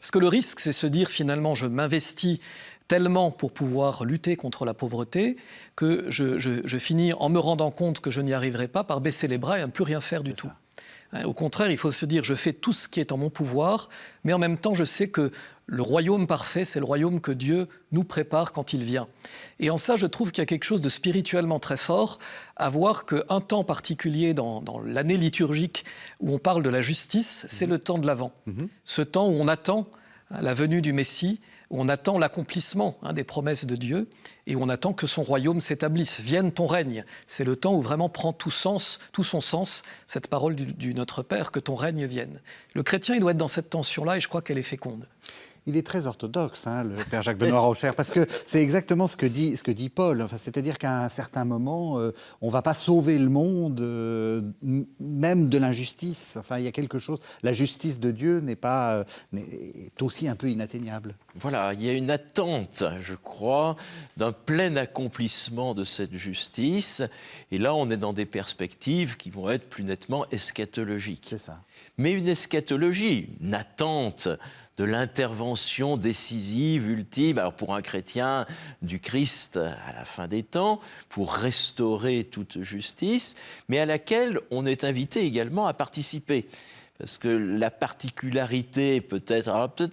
Parce que le risque, c'est se dire finalement, je m'investis tellement pour pouvoir lutter contre la pauvreté que je finis en me rendant compte que je n'y arriverai pas par baisser les bras et à ne plus rien faire du tout. Au contraire, il faut se dire, je fais tout ce qui est en mon pouvoir, mais en même temps, je sais que le royaume parfait, c'est le royaume que Dieu nous prépare quand il vient. Et en ça, je trouve qu'il y a quelque chose de spirituellement très fort à voir qu'un temps particulier dans l'année liturgique où on parle de la justice, c'est le temps de l'Avent. Ce temps où on attend la venue du Messie, où on attend l'accomplissement des promesses de Dieu et où on attend que son royaume s'établisse. Vienne ton règne. C'est le temps où vraiment prend tout son sens, cette parole du Notre Père, que ton règne vienne. Le chrétien, il doit être dans cette tension-là et je crois qu'elle est féconde. Il est très orthodoxe, le père Jacques-Benoît Rocher, parce que c'est exactement ce que dit Paul. Enfin, c'est-à-dire qu'à un certain moment, on ne va pas sauver le monde, même de l'injustice. Enfin, il y a quelque chose. La justice de Dieu est aussi un peu inatteignable. Voilà, il y a une attente, je crois, d'un plein accomplissement de cette justice. Et là, on est dans des perspectives qui vont être plus nettement eschatologiques. C'est ça. Mais une eschatologie, une attente de l'intervention décisive, ultime, alors pour un chrétien, du Christ à la fin des temps, pour restaurer toute justice, mais à laquelle on est invité également à participer. Parce que la particularité peut-être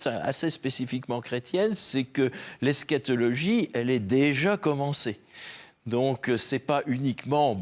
assez spécifiquement chrétienne, c'est que l'eschatologie, elle est déjà commencée. Donc, c'est pas uniquement,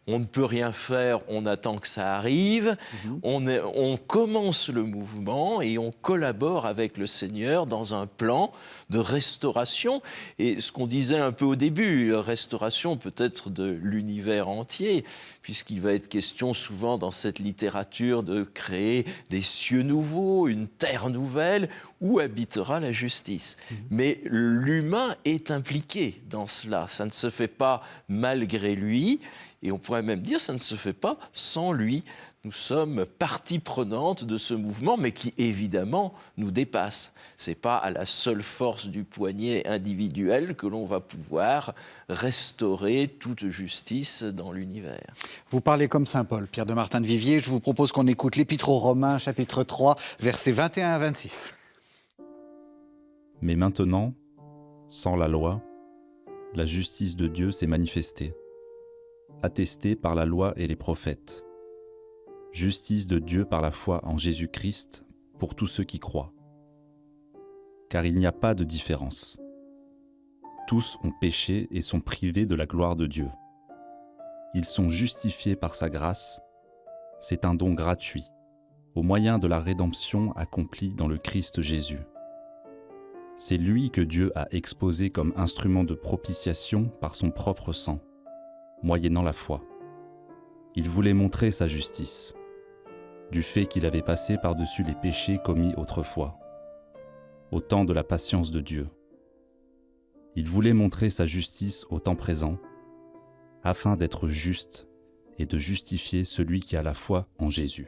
on ne peut rien faire, on attend que ça arrive. On commence le mouvement et on collabore avec le Seigneur dans un plan de restauration. Et ce qu'on disait un peu au début, restauration peut-être de l'univers entier, puisqu'il va être question souvent dans cette littérature de créer des cieux nouveaux, une terre nouvelle, où habitera la justice. Mais l'humain est impliqué dans cela. Ça ne se fait pas malgré lui. Et on pourrait même dire, ça ne se fait pas sans lui. Nous sommes partie prenante de ce mouvement, mais qui évidemment nous dépasse. Ce n'est pas à la seule force du poignet individuel que l'on va pouvoir restaurer toute justice dans l'univers. Vous parlez comme saint Paul, Pierre de Martin de Vivier. Je vous propose qu'on écoute l'Épître aux Romains, chapitre 3, versets 21 à 26. Mais maintenant, sans la loi, la justice de Dieu s'est manifestée, attestée par la loi et les prophètes. Justice de Dieu par la foi en Jésus-Christ pour tous ceux qui croient. Car il n'y a pas de différence. Tous ont péché et sont privés de la gloire de Dieu. Ils sont justifiés par sa grâce. C'est un don gratuit, au moyen de la rédemption accomplie dans le Christ Jésus. C'est lui que Dieu a exposé comme instrument de propitiation par son propre sang, moyennant la foi. Il voulait montrer sa justice, du fait qu'il avait passé par-dessus les péchés commis autrefois, au temps de la patience de Dieu. Il voulait montrer sa justice au temps présent, afin d'être juste et de justifier celui qui a la foi en Jésus.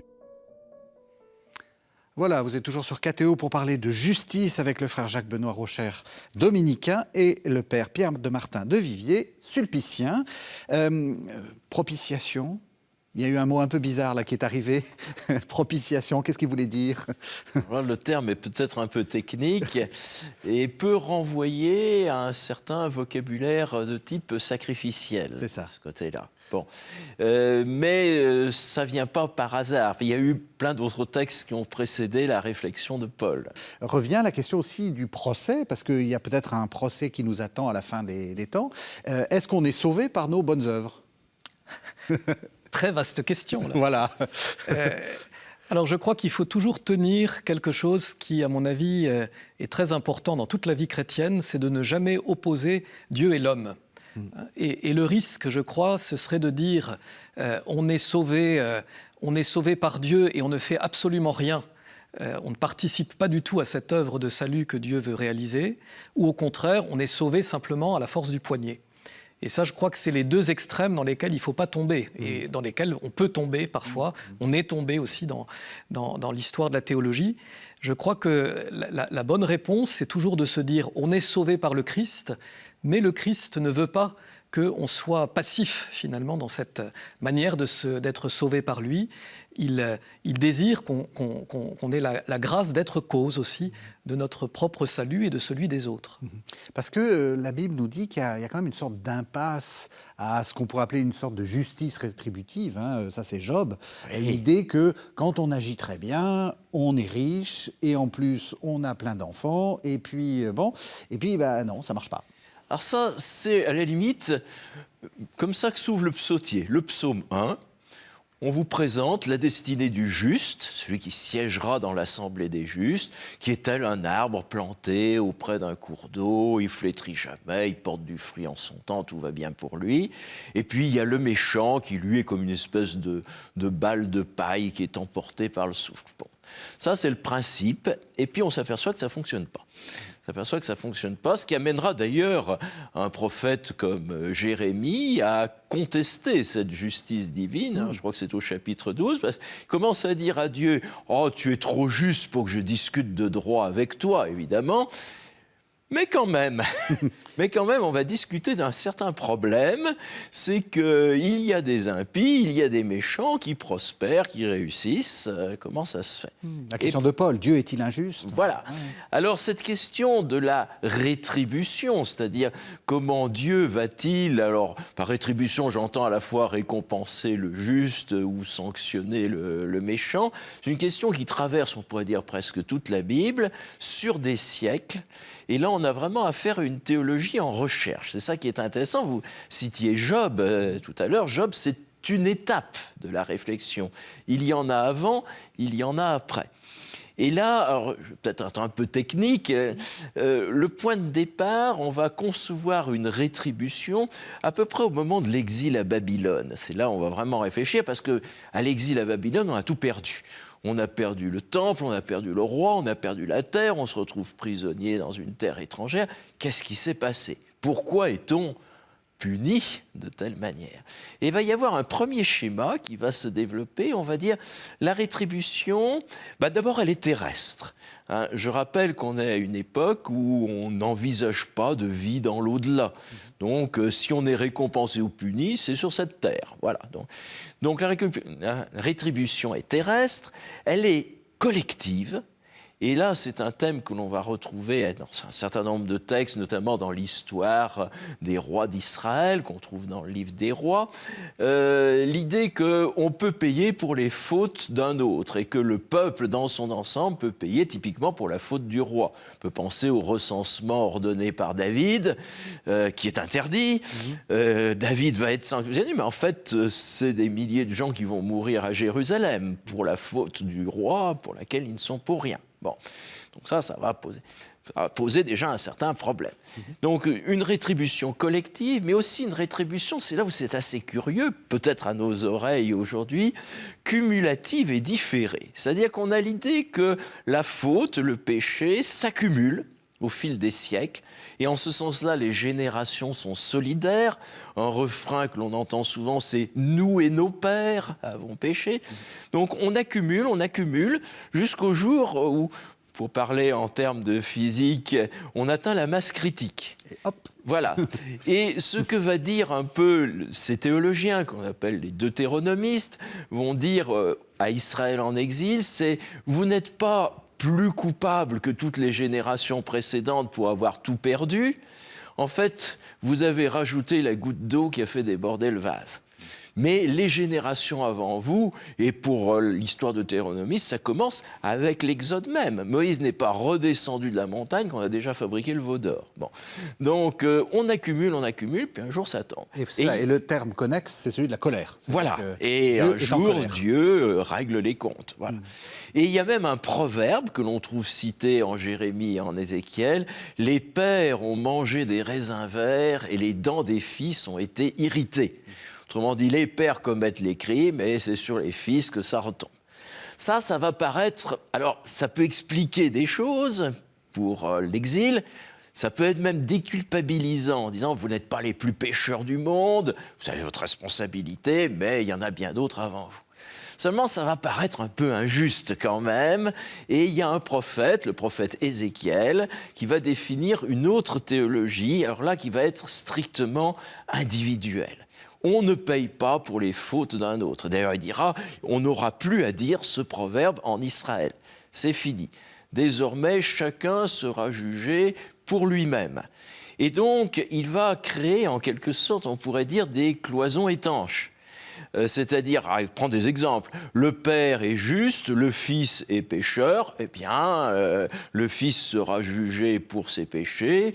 Voilà, vous êtes toujours sur KTO pour parler de justice avec le frère Jacques-Benoît Rocher, dominicain, et le père Pierre de Martin de Vivier, sulpicien. Propitiation, il y a eu un mot un peu bizarre là qui est arrivé. Propitiation, qu'est-ce qu'il voulait dire? Alors, le terme est peut-être un peu technique et peut renvoyer à un certain vocabulaire de type sacrificiel. C'est ça. De ce côté-là. Bon. Mais ça ne vient pas par hasard. Il y a eu plein d'autres textes qui ont précédé la réflexion de Paul. Revient la question aussi du procès, parce qu'il y a peut-être un procès qui nous attend à la fin des temps. Est-ce qu'on est sauvé par nos bonnes œuvres? Très vaste question, là. Voilà. Alors je crois qu'il faut toujours tenir quelque chose qui, à mon avis, est très important dans toute la vie chrétienne, c'est de ne jamais opposer Dieu et l'homme. Et le risque, je crois, ce serait de dire on est sauvé par Dieu et on ne fait absolument rien. On ne participe pas du tout à cette œuvre de salut que Dieu veut réaliser, ou au contraire, on est sauvé simplement à la force du poignet. Et ça, je crois que c'est les deux extrêmes dans lesquels il ne faut pas tomber, et dans lesquels on peut tomber parfois. On est tombé aussi dans l'histoire de la théologie. Je crois que la bonne réponse, c'est toujours de se dire on est sauvé par le Christ, mais le Christ ne veut pas qu'on soit passif, finalement, dans cette manière d'être sauvé par lui. Il désire qu'on ait la grâce d'être cause aussi de notre propre salut et de celui des autres. Parce que la Bible nous dit qu'il y a quand même une sorte d'impasse à ce qu'on pourrait appeler une sorte de justice rétributive. Hein. Ça, c'est Job. Oui. L'idée que quand on agit très bien, on est riche et en plus, on a plein d'enfants. Et puis, non, ça ne marche pas. Alors ça, c'est à la limite comme ça que s'ouvre le psautier. Le psaume 1, on vous présente la destinée du juste, celui qui siégera dans l'assemblée des justes, qui est tel un arbre planté auprès d'un cours d'eau, il flétrit jamais, il porte du fruit en son temps, tout va bien pour lui. Et puis il y a le méchant qui lui est comme une espèce de balle de paille qui est emportée par le souffle. Bon. Ça, c'est le principe, et puis on s'aperçoit que ça ne fonctionne pas. Ce qui amènera d'ailleurs un prophète comme Jérémie à contester cette justice divine. Je crois que c'est au chapitre 12, parce qu'il commence à dire à Dieu « Oh, tu es trop juste pour que je discute de droit avec toi, évidemment ». Mais quand même, on va discuter d'un certain problème, c'est qu'il y a des impies, il y a des méchants qui prospèrent, qui réussissent. Comment ça se fait? La question de Paul, Dieu est-il injuste? Voilà. Alors cette question de la rétribution, c'est-à-dire comment Dieu va-t-il, alors par rétribution j'entends à la fois récompenser le juste ou sanctionner le méchant, c'est une question qui traverse, on pourrait dire presque toute la Bible, sur des siècles. Et là, on a vraiment affaire à une théologie en recherche. C'est ça qui est intéressant. Vous citiez Job tout à l'heure. Job, c'est une étape de la réflexion. Il y en a avant, il y en a après. Et là, alors, je vais peut-être être un peu technique, le point de départ, on va concevoir une rétribution à peu près au moment de l'exil à Babylone. C'est là où on va vraiment réfléchir, parce qu'à l'exil à Babylone, on a tout perdu. On a perdu le temple, on a perdu le roi, on a perdu la terre, on se retrouve prisonnier dans une terre étrangère. Qu'est-ce qui s'est passé? Pourquoi est-on puni de telle manière? Et il va y avoir un premier schéma qui va se développer. On va dire la rétribution, d'abord elle est terrestre. Je rappelle qu'on est à une époque où on n'envisage pas de vie dans l'au-delà. Donc si on est récompensé ou puni, c'est sur cette terre. Voilà. Donc la rétribution est terrestre, elle est collective. Et là, c'est un thème que l'on va retrouver dans un certain nombre de textes, notamment dans l'histoire des rois d'Israël, qu'on trouve dans le livre des rois. L'idée qu'on peut payer pour les fautes d'un autre et que le peuple, dans son ensemble, peut payer typiquement pour la faute du roi. On peut penser au recensement ordonné par David, qui est interdit. David va être sanctionné, mais en fait, c'est des milliers de gens qui vont mourir à Jérusalem pour la faute du roi, pour laquelle ils ne sont pour rien. Bon, donc ça va poser déjà un certain problème. Donc une rétribution collective, mais aussi une rétribution, c'est là où c'est assez curieux, peut-être à nos oreilles aujourd'hui, cumulative et différée. C'est-à-dire qu'on a l'idée que la faute, le péché, s'accumule au fil des siècles. Et en ce sens-là, les générations sont solidaires. Un refrain que l'on entend souvent, c'est « nous et nos pères avons péché ». Donc on accumule, jusqu'au jour où, pour parler en termes de physique, on atteint la masse critique. Et hop. Voilà. Et ce que va dire un peu ces théologiens, qu'on appelle les deutéronomistes, vont dire à Israël en exil, c'est « vous n'êtes pas plus coupable que toutes les générations précédentes pour avoir tout perdu. En fait, vous avez rajouté la goutte d'eau qui a fait déborder le vase. » Mais les générations avant vous, et pour l'histoire de Deutéronomie, ça commence avec l'Exode même. Moïse n'est pas redescendu de la montagne quand on a déjà fabriqué le veau d'or. Bon. Donc on accumule, puis un jour ça tombe. Et le terme connexe, c'est celui de la colère. Voilà. Et un jour, Dieu règle les comptes. Voilà. Et il y a même un proverbe que l'on trouve cité en Jérémie et en Ézéchiel. Les pères ont mangé des raisins verts et les dents des fils ont été irritées. Autrement dit, les pères commettent les crimes et c'est sur les fils que ça retombe. Ça va paraître... Alors, ça peut expliquer des choses pour l'exil. Ça peut être même déculpabilisant en disant « vous n'êtes pas les plus pécheurs du monde, vous avez votre responsabilité, mais il y en a bien d'autres avant vous ». Seulement, ça va paraître un peu injuste quand même. Et il y a un prophète, le prophète Ézéchiel, qui va définir une autre théologie, alors là, qui va être strictement individuelle. On ne paye pas pour les fautes d'un autre. D'ailleurs, il dira, on n'aura plus à dire ce proverbe en Israël. C'est fini. Désormais, chacun sera jugé pour lui-même. Et donc, il va créer, en quelque sorte, on pourrait dire, des cloisons étanches. C'est-à-dire, il prend des exemples, le père est juste, le fils est pécheur, eh bien, le fils sera jugé pour ses péchés,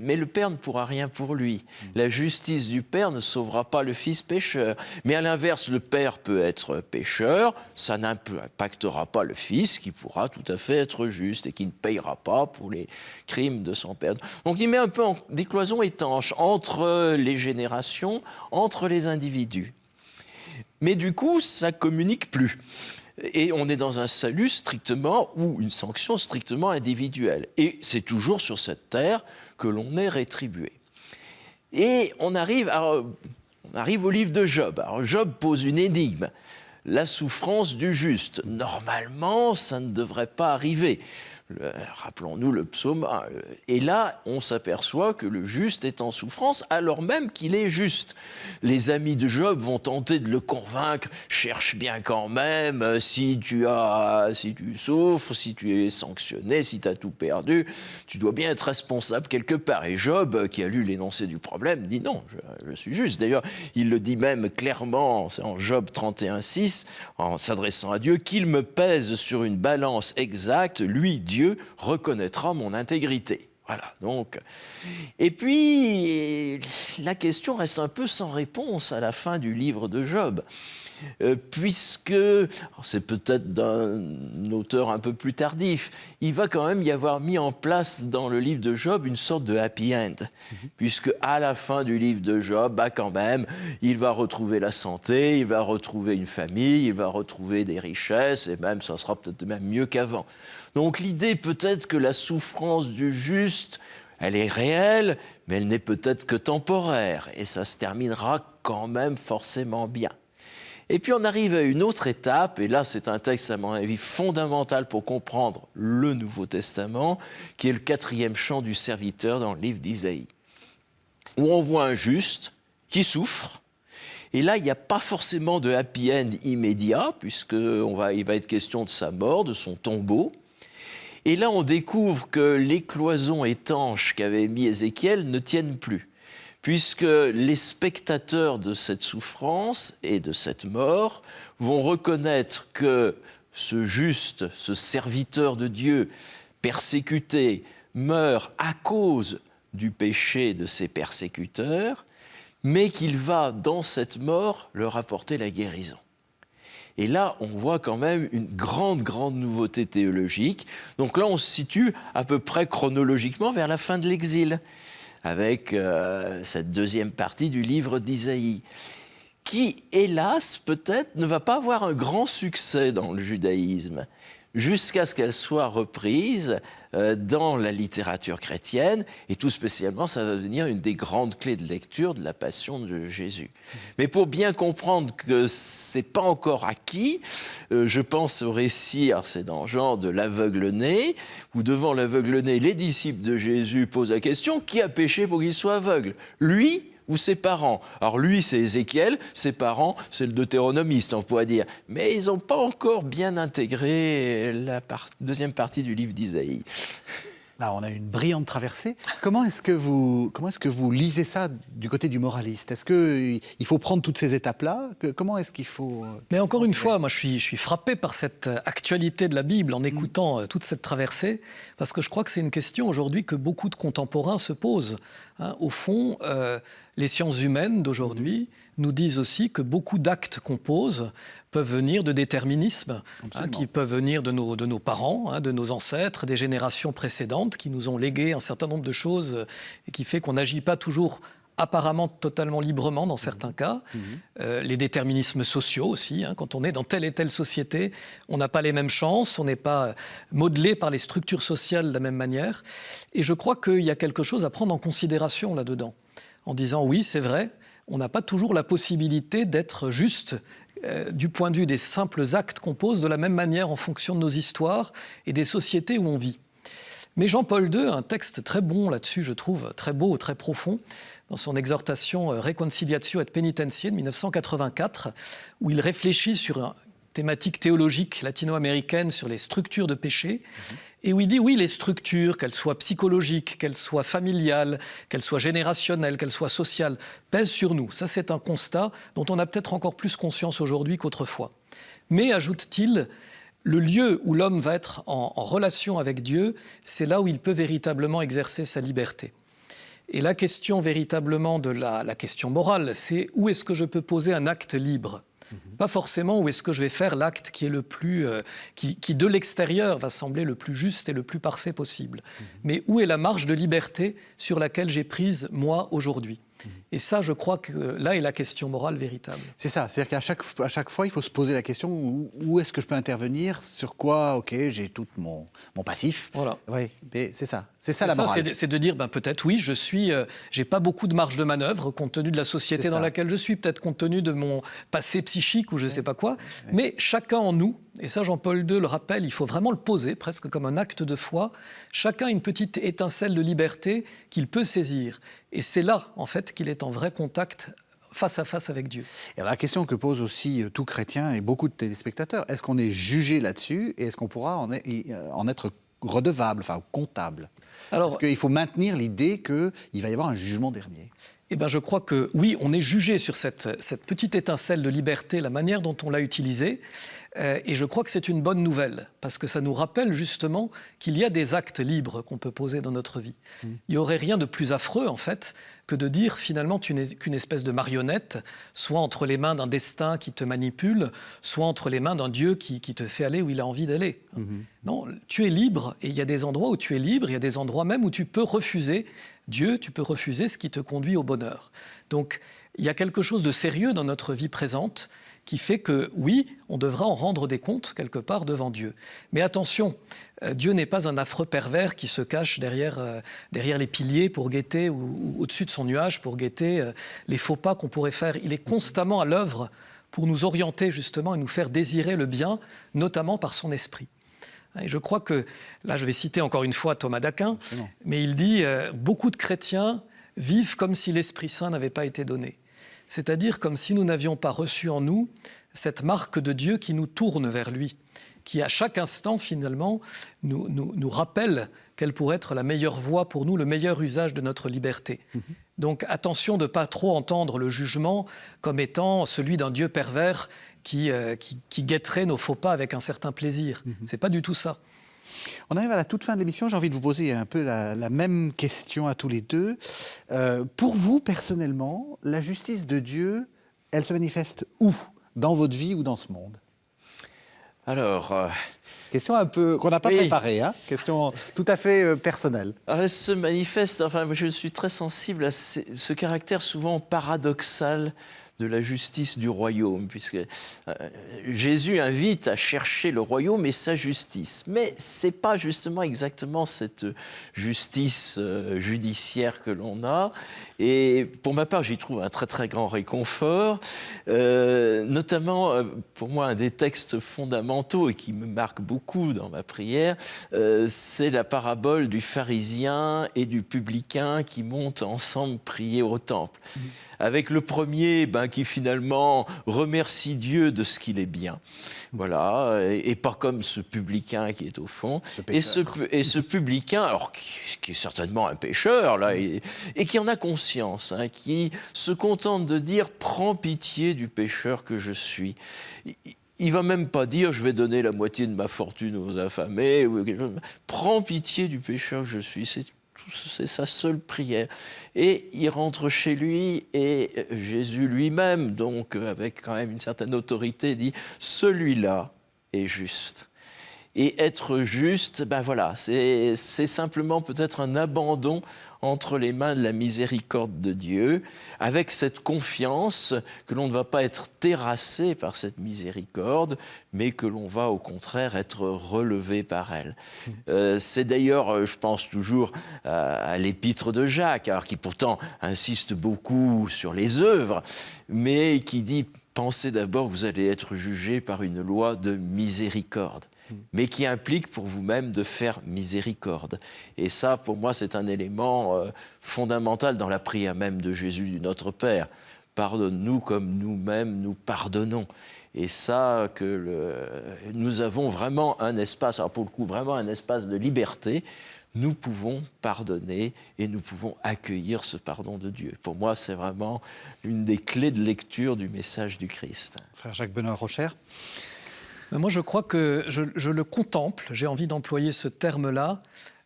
mais le père ne pourra rien pour lui. La justice du père ne sauvera pas le fils pécheur. Mais à l'inverse, le père peut être pécheur, ça n'impactera pas le fils qui pourra tout à fait être juste et qui ne payera pas pour les crimes de son père. Donc il met un peu des cloisons étanches entre les générations, entre les individus. Mais du coup, ça ne communique plus. Et on est dans un salut strictement, ou une sanction strictement individuelle. Et c'est toujours sur cette terre que l'on est rétribué. Et on arrive au livre de Job. Alors Job pose une énigme. La souffrance du juste. Normalement, ça ne devrait pas arriver. Rappelons-nous le psaume 1. Et là, on s'aperçoit que le juste est en souffrance alors même qu'il est juste. Les amis de Job vont tenter de le convaincre. Cherche bien quand même, si tu souffres, si tu es sanctionné, si tu as tout perdu, tu dois bien être responsable quelque part. Et Job, qui a lu l'énoncé du problème, dit non, je suis juste. D'ailleurs, il le dit même clairement en Job 31,6, en s'adressant à Dieu, qu'il me pèse sur une balance exacte, lui, Dieu, reconnaîtra mon intégrité. Voilà, donc. Et puis, la question reste un peu sans réponse à la fin du livre de Job, puisque, c'est peut-être d'un auteur un peu plus tardif, il va quand même y avoir mis en place dans le livre de Job une sorte de happy end, puisque à la fin du livre de Job, quand même, il va retrouver la santé, il va retrouver une famille, il va retrouver des richesses, et même, ça sera peut-être même mieux qu'avant. Donc l'idée peut-être que la souffrance du juste, elle est réelle, mais elle n'est peut-être que temporaire, et ça se terminera quand même forcément bien. Et puis on arrive à une autre étape, et là c'est un texte à mon avis fondamental pour comprendre le Nouveau Testament, qui est le 4e chant du serviteur dans le livre d'Isaïe, où on voit un juste qui souffre. Et là, il n'y a pas forcément de happy end immédiat, puisqu'il va être question de sa mort, de son tombeau. Et là, on découvre que les cloisons étanches qu'avait mis Ézéchiel ne tiennent plus, puisque les spectateurs de cette souffrance et de cette mort vont reconnaître que ce juste, ce serviteur de Dieu, persécuté, meurt à cause du péché de ses persécuteurs, mais qu'il va, dans cette mort, leur apporter la guérison. Et là, on voit quand même une grande nouveauté théologique. Donc là, on se situe à peu près chronologiquement vers la fin de l'exil, avec cette deuxième partie du livre d'Isaïe, qui, hélas, peut-être, ne va pas avoir un grand succès dans le judaïsme, jusqu'à ce qu'elle soit reprise dans la littérature chrétienne, et tout spécialement, ça va devenir une des grandes clés de lecture de la Passion de Jésus. Mais pour bien comprendre que c'est pas encore acquis, je pense au récit, alors c'est dans le genre de l'aveugle-né, où devant l'aveugle-né, les disciples de Jésus posent la question, qui a péché pour qu'il soit aveugle? Lui ou ses parents? Alors lui, c'est Ézéchiel, ses parents, c'est le deutéronomiste, on pourrait dire. Mais ils n'ont pas encore bien intégré la deuxième partie du livre d'Isaïe. Là, on a une brillante traversée. Comment est-ce que vous lisez ça du côté du moraliste? Est-ce qu'il faut prendre toutes ces étapes-là? Comment est-ce qu'il faut... Mais encore une fois, moi je suis frappé par cette actualité de la Bible en écoutant toute cette traversée, parce que je crois que c'est une question aujourd'hui que beaucoup de contemporains se posent. Au fond, les sciences humaines d'aujourd'hui nous disent aussi que beaucoup d'actes qu'on pose peuvent venir de déterminisme, qui peuvent venir de nos parents, de nos ancêtres, des générations précédentes qui nous ont légué un certain nombre de choses et qui fait qu'on n'agit pas toujours apparemment totalement librement dans certains cas. Les déterminismes sociaux aussi, quand on est dans telle et telle société, on n'a pas les mêmes chances, on n'est pas modelé par les structures sociales de la même manière. Et je crois qu'il y a quelque chose à prendre en considération là-dedans, en disant oui, c'est vrai, on n'a pas toujours la possibilité d'être juste du point de vue des simples actes qu'on pose de la même manière en fonction de nos histoires et des sociétés où on vit. Mais Jean-Paul II a un texte très bon là-dessus, je trouve, très beau, très profond, dans son exhortation Reconciliatio et Penitentiae de 1984, où il réfléchit sur une thématique théologique latino-américaine sur les structures de péché, et où il dit oui, les structures, qu'elles soient psychologiques, qu'elles soient familiales, qu'elles soient générationnelles, qu'elles soient sociales, pèsent sur nous. Ça, c'est un constat dont on a peut-être encore plus conscience aujourd'hui qu'autrefois. Mais, ajoute-t-il, le lieu où l'homme va être en relation avec Dieu, c'est là où il peut véritablement exercer sa liberté. Et la question véritablement de la question morale, c'est où est-ce que je peux poser un acte libre ? Pas forcément où est-ce que je vais faire l'acte qui est le plus, qui de l'extérieur va sembler le plus juste et le plus parfait possible. Mais où est la marge de liberté sur laquelle j'ai prise, moi, aujourd'hui ? Et ça, je crois que là est la question morale véritable. C'est ça, c'est-à-dire qu'à chaque fois, il faut se poser la question où est-ce que je peux intervenir, sur quoi, ok, j'ai tout mon passif. Voilà. Oui, mais c'est ça la morale. C'est de dire, peut-être oui, j'ai pas beaucoup de marge de manœuvre compte tenu de la société dans laquelle je suis, peut-être compte tenu de mon passé psychique ou je sais pas quoi, mais chacun en nous, et ça Jean-Paul II le rappelle, il faut vraiment le poser presque comme un acte de foi, chacun a une petite étincelle de liberté qu'il peut saisir. Et c'est là, en fait, qu'il est en vrai contact face à face avec Dieu. Et alors, la question que pose aussi tout chrétien et beaucoup de téléspectateurs, est-ce qu'on est jugé là-dessus et est-ce qu'on pourra en être redevable, enfin comptable? Parce qu'il faut maintenir l'idée qu'il va y avoir un jugement dernier. Je crois que oui, on est jugé sur cette petite étincelle de liberté, la manière dont on l'a utilisée. Et je crois que c'est une bonne nouvelle, parce que ça nous rappelle justement qu'il y a des actes libres qu'on peut poser dans notre vie. Il n'y aurait rien de plus affreux, en fait, que de dire finalement tu n'es qu'une espèce de marionnette, soit entre les mains d'un destin qui te manipule, soit entre les mains d'un Dieu qui te fait aller où il a envie d'aller. Non, tu es libre, et il y a des endroits où tu es libre, il y a des endroits même où tu peux refuser Dieu, tu peux refuser ce qui te conduit au bonheur. Donc, il y a quelque chose de sérieux dans notre vie présente qui fait que, oui, on devra en rendre des comptes quelque part devant Dieu. Mais attention, Dieu n'est pas un affreux pervers qui se cache derrière les piliers pour guetter, ou au-dessus de son nuage pour guetter les faux pas qu'on pourrait faire. Il est constamment à l'œuvre pour nous orienter justement et nous faire désirer le bien, notamment par son esprit. Et je crois que, là je vais citer encore une fois Thomas d'Aquin, mais il dit « Beaucoup de chrétiens vivent comme si l'Esprit Saint n'avait pas été donné ». C'est-à-dire comme si nous n'avions pas reçu en nous cette marque de Dieu qui nous tourne vers lui, qui à chaque instant finalement nous rappelle quelle pourrait être la meilleure voie pour nous, le meilleur usage de notre liberté. Donc attention de ne pas trop entendre le jugement comme étant celui d'un Dieu pervers qui guetterait nos faux pas avec un certain plaisir. C'est pas du tout ça. On arrive à la toute fin de l'émission. J'ai envie de vous poser un peu la même question à tous les deux. Pour vous, personnellement, la justice de Dieu, elle se manifeste où? Dans votre vie ou dans ce monde? Alors... Question un peu qu'on n'a pas préparée, question tout à fait personnelle. Alors elle se manifeste, je suis très sensible à ce caractère souvent paradoxal de la justice du royaume, puisque Jésus invite à chercher le royaume et sa justice. Mais ce n'est pas justement exactement cette justice judiciaire que l'on a. Et pour ma part, j'y trouve un très très grand réconfort, notamment pour moi un des textes fondamentaux et qui me marque beaucoup dans ma prière, c'est la parabole du pharisien et du publicain qui montent ensemble prier au temple. Avec le premier qui finalement remercie Dieu de ce qu'il est bien. Voilà, et pas comme ce publicain qui est au fond. Et ce publicain, alors qui est certainement un pécheur, là, et qui en a conscience, qui se contente de dire « Prends pitié du pécheur que je suis ». Il ne va même pas dire « Je vais donner la moitié de ma fortune aux affamés ». Prends pitié du pécheur que je suis. C'est sa seule prière. Et il rentre chez lui et Jésus lui-même, donc avec quand même une certaine autorité, dit « Celui-là est juste ». Et être juste, voilà, c'est simplement peut-être un abandon entre les mains de la miséricorde de Dieu, avec cette confiance que l'on ne va pas être terrassé par cette miséricorde, mais que l'on va au contraire être relevé par elle. C'est d'ailleurs, je pense toujours à l'épître de Jacques, alors qui pourtant insiste beaucoup sur les œuvres, mais qui dit « Pensez d'abord que vous allez être jugé par une loi de miséricorde ». Mais qui implique pour vous-même de faire miséricorde. Et ça, pour moi, c'est un élément fondamental dans la prière même de Jésus du Notre Père. Pardonne-nous comme nous-mêmes nous pardonnons. Et ça, nous avons vraiment un espace, alors pour le coup, vraiment un espace de liberté. Nous pouvons pardonner et nous pouvons accueillir ce pardon de Dieu. Pour moi, c'est vraiment une des clés de lecture du message du Christ. Frère Jacques-Benoît Rocher. Moi, je crois que je le contemple, j'ai envie d'employer ce terme-là,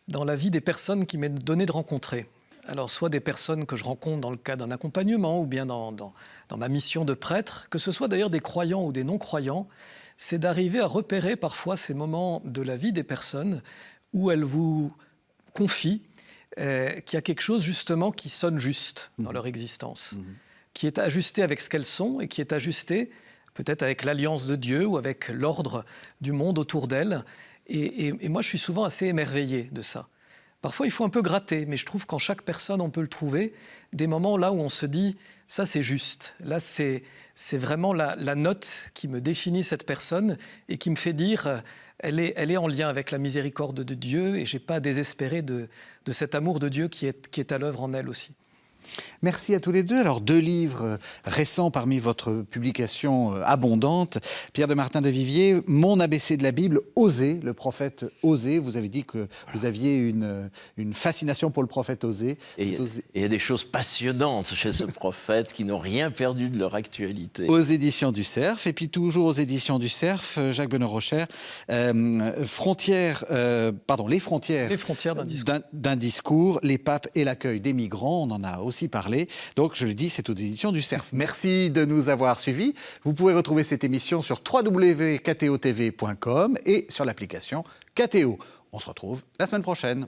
dans la vie des personnes qui m'est donné de rencontrer. Alors, soit des personnes que je rencontre dans le cadre d'un accompagnement ou bien dans ma mission de prêtre, que ce soit d'ailleurs des croyants ou des non-croyants, c'est d'arriver à repérer parfois ces moments de la vie des personnes où elles vous confient qu'il y a quelque chose justement qui sonne juste dans leur existence, qui est ajusté avec ce qu'elles sont et qui est ajusté peut-être avec l'alliance de Dieu ou avec l'ordre du monde autour d'elle. Et moi, je suis souvent assez émerveillé de ça. Parfois, il faut un peu gratter, mais je trouve qu'en chaque personne, on peut le trouver, des moments là où on se dit « ça, c'est juste ». Là, c'est vraiment la note qui me définit cette personne et qui me fait dire elle est en lien avec la miséricorde de Dieu et je n'ai pas à désespérer de cet amour de Dieu qui est à l'œuvre en elle aussi. Merci à tous les deux. Alors, 2 livres récents parmi votre publication abondante. Pierre de Martin de Vivier, Mon ABC de la Bible, Osée, le prophète Osée. Vous avez dit que vous aviez une fascination pour le prophète Osée. Et il y a des choses passionnantes chez ce prophète qui n'ont rien perdu de leur actualité. Aux éditions du Cerf. Et puis toujours aux éditions du Cerf, Jacques-Benoît Rocher, Les frontières d'un discours, les papes et l'accueil des migrants. On en a aussi parlé. Donc, je le dis, c'est aux éditions du Cerf. Merci de nous avoir suivis. Vous pouvez retrouver cette émission sur www.ktotv.com et sur l'application KTO. On se retrouve la semaine prochaine.